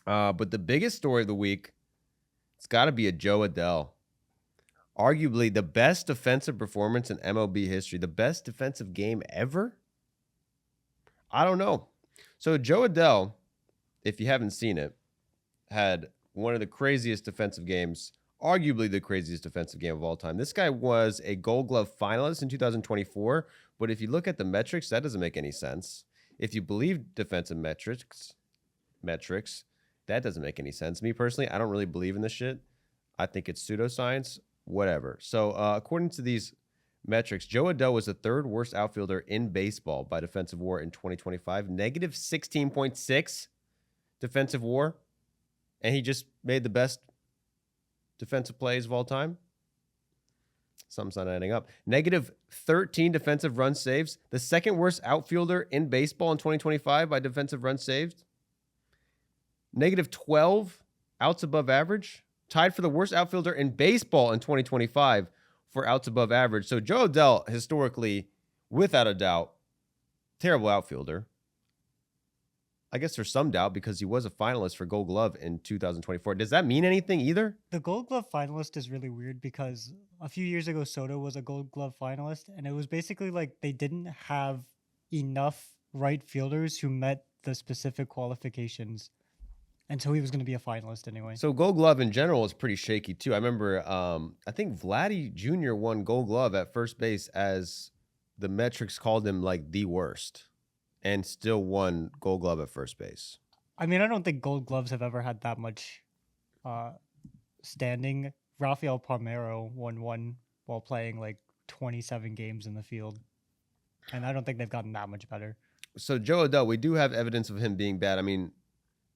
But the biggest story of the week, it's got to be a Joe Adell. Arguably the best defensive performance in MLB history, the best defensive game ever. I don't know. So Joe Adell, if you haven't seen it, had one of the craziest defensive games, arguably the craziest defensive game of all time. This guy was a Gold Glove finalist in 2024, but if you look at the metrics, that doesn't make any sense. If you believe defensive metrics, that doesn't make any sense. Me personally, I don't really believe in this shit. I think it's pseudoscience, whatever. So according to these metrics, Joe Adell was the third worst outfielder in baseball by defensive WAR in 2025, negative 16.6 defensive WAR, and he just made the best defensive plays of all time. Something's not adding up. Negative 13 defensive runs saved, the second worst outfielder in baseball in 2025 by defensive runs saved. Negative 12 outs above average, tied for the worst outfielder in baseball in 2025 for outs above average. So Joe Adell, historically, without a doubt, terrible outfielder. I guess there's some doubt because he was a finalist for Gold Glove in 2024. Does that mean anything either? The Gold Glove finalist is really weird because a few years ago, Soto was a Gold Glove finalist, and it was basically like they didn't have enough right fielders who met the specific qualifications. And so he was going to be a finalist anyway. So Gold Glove in general is pretty shaky too. I remember, I think Vladdy Jr. won Gold Glove at first base as the metrics called him like the worst, and still won Gold Glove at first base. I mean, I don't think Gold Gloves have ever had that much standing. Rafael Palmeiro won one while playing like 27 games in the field, and I don't think they've gotten that much better. So Joe Adell, we do have evidence of him being bad. I mean,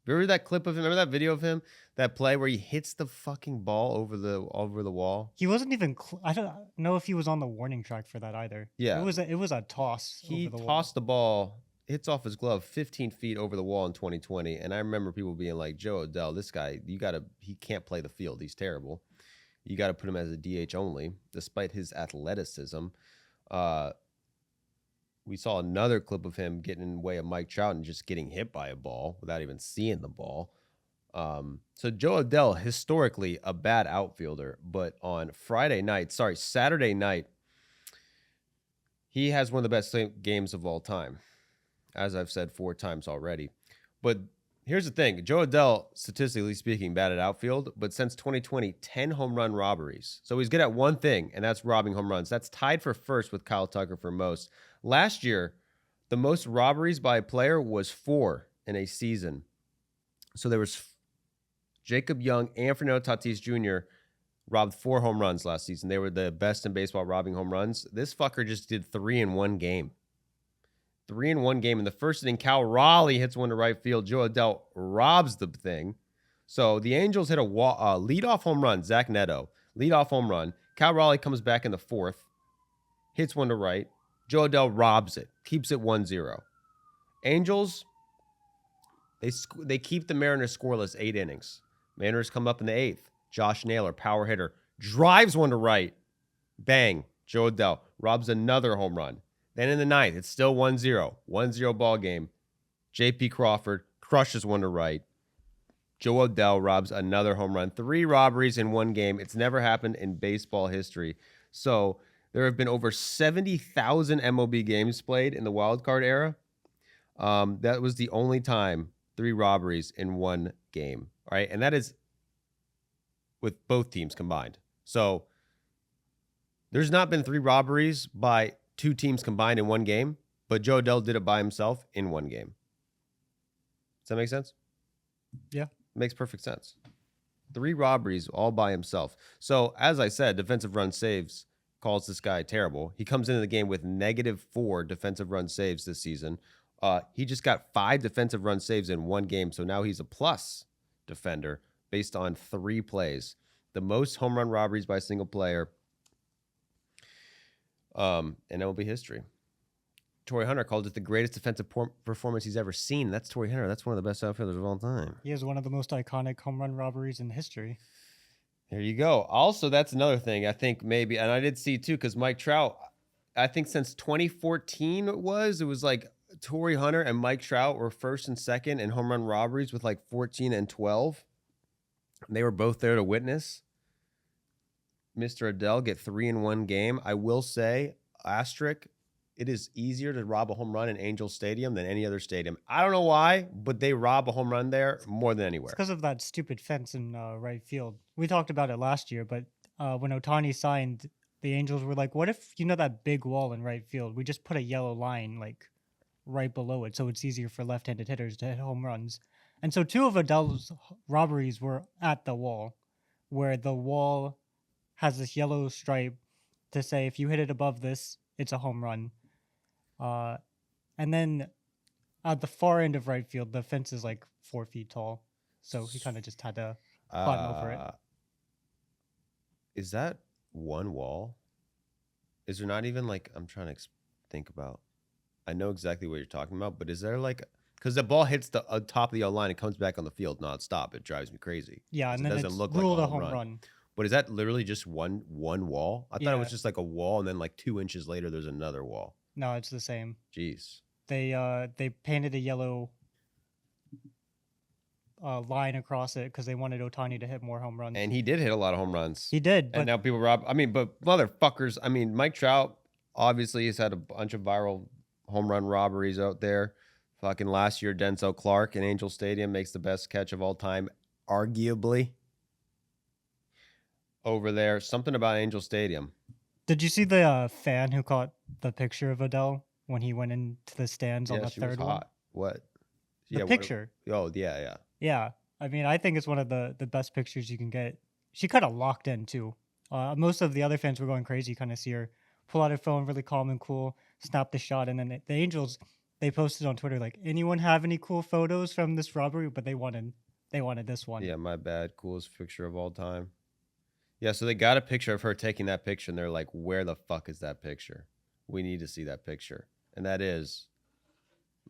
remember that clip of him? Remember that video of him? That play where he hits the fucking ball over the wall? He wasn't even. I don't know if he was on the warning track for that either. Yeah, it was a toss. He over the tossed the ball, hits off his glove 15 feet over the wall in 2020, and I remember people being like, "Joe Adell, this guy, he can't play the field. He's terrible. You got to put him as a DH only, despite his athleticism." We saw another clip of him getting in the way of Mike Trout and just getting hit by a ball without even seeing the ball. So Joe Adell, historically a bad outfielder, but on Saturday night, he has one of the best games of all time, as I've said 4 times already. But here's the thing. Joe Adell, statistically speaking, bad at outfield, but since 2020, 10 home run robberies. So he's good at one thing, and that's robbing home runs. That's tied for first with Kyle Tucker for most. Last year, the most robberies by a player was 4 in a season. So there was Jacob Young and Fernando Tatis Jr. robbed 4 home runs last season. They were the best in baseball robbing home runs. This fucker just did 3 in one game. 3 in one game. In the first inning, Cal Raleigh hits one to right field. Joe Adell robs the thing. So the Angels hit a leadoff home run. Zach Neto, leadoff home run. Cal Raleigh comes back in the 4th, hits one to right. Joe Adell robs it, keeps it 1-0. Angels, they keep the Mariners scoreless 8 innings. Mariners come up in the 8th. Josh Naylor, power hitter, drives one to right. Bang. Joe Adell robs another home run. Then in the 9th, it's still 1-0. 1-0 ball game. J.P. Crawford crushes one to right. Joe Adell robs another home run. 3 robberies in one game. It's never happened in baseball history. So there have been over 70,000 MLB games played in the wild card era. That was the only time 3 robberies in one game. All right, and that is with both teams combined. So there's not been 3 robberies by 2 teams combined in one game, but Joe Adell did it by himself in one game. Does that make sense? Yeah. Makes perfect sense. 3 robberies all by himself. So, as I said, defensive run saves calls this guy terrible. He comes into the game with -4 defensive run saves this season. He just got 5 defensive run saves in one game, so now he's a plus defender based on 3 plays. The most home run robberies by a single player in MLB history. Torrey Hunter called it the greatest defensive performance he's ever seen. That's Torrey Hunter. That's one of the best outfielders of all time. He has one of the most iconic home run robberies in history. There you go. Also, that's another thing I think maybe, and I did see too, because Mike Trout, I think since 2014 it was like Torrey Hunter and Mike Trout were first and second in home run robberies with like 14 and 12. They were both there to witness Mr. Adell get 3 in one game. I will say, asterisk, it is easier to rob a home run in Angel Stadium than any other stadium. I don't know why, but they rob a home run there more than It's anywhere. because of that stupid fence in right field. We talked about it last year, but when Otani signed, the Angels were like, "What if that big wall in right field? We just put a yellow line like right below it, so it's easier for left-handed hitters to hit home runs." And so two of Adele's robberies were at the wall, where the wall has this yellow stripe to say if you hit it above this, it's a home run. And then at the far end of right field, the fence is like 4 feet tall, so he kind of just had to climb over it. Is that one wall? Is there not even like, I'm trying to think about, I know exactly what you're talking about, but is there like, because the ball hits the top of the yellow line and comes back on the field nonstop. It drives me crazy. Yeah, and It then doesn't it's look like ruled a a home home run. run. But is that literally just one wall? I thought it Yeah. was just like a wall, and then like 2 inches later, there's another wall. No, it's the same. Jeez. They painted a yellow line across it because they wanted Otani to hit more home runs. And he did hit a lot of home runs. He did, And but now people rob. I mean, but motherfuckers. I mean, Mike Trout obviously has had a bunch of viral home run robberies out there. Fucking last year, Denzel Clark in Angel Stadium makes the best catch of all time, arguably. Over there, something about Angel Stadium. did you see the fan who caught the picture of Adele when he went into the stands on Yeah, the she was third one? hot. What? The Yeah, picture. Oh, yeah, yeah. Yeah, I mean, I think it's one of the best pictures you can get. She kind of locked in too. Most of the other fans were going crazy, kind of see her pull out her phone, really calm and cool, snap the shot, and then the Angels, they posted on Twitter like, anyone have any cool photos from this robbery? But they wanted this one. Yeah, my bad. Coolest picture of all time. Yeah, so they got a picture of her taking that picture, and they're like, where the fuck is that picture? We need to see that picture. And that is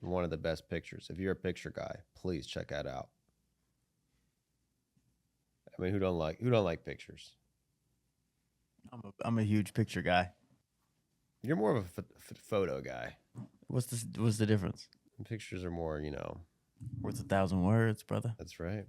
one of the best pictures. If you're a picture guy, please check that out. I mean, who don't like pictures? I'm a huge picture guy. You're more of a photo guy. What's the difference? Pictures are more, Worth 1,000 words, brother. That's right.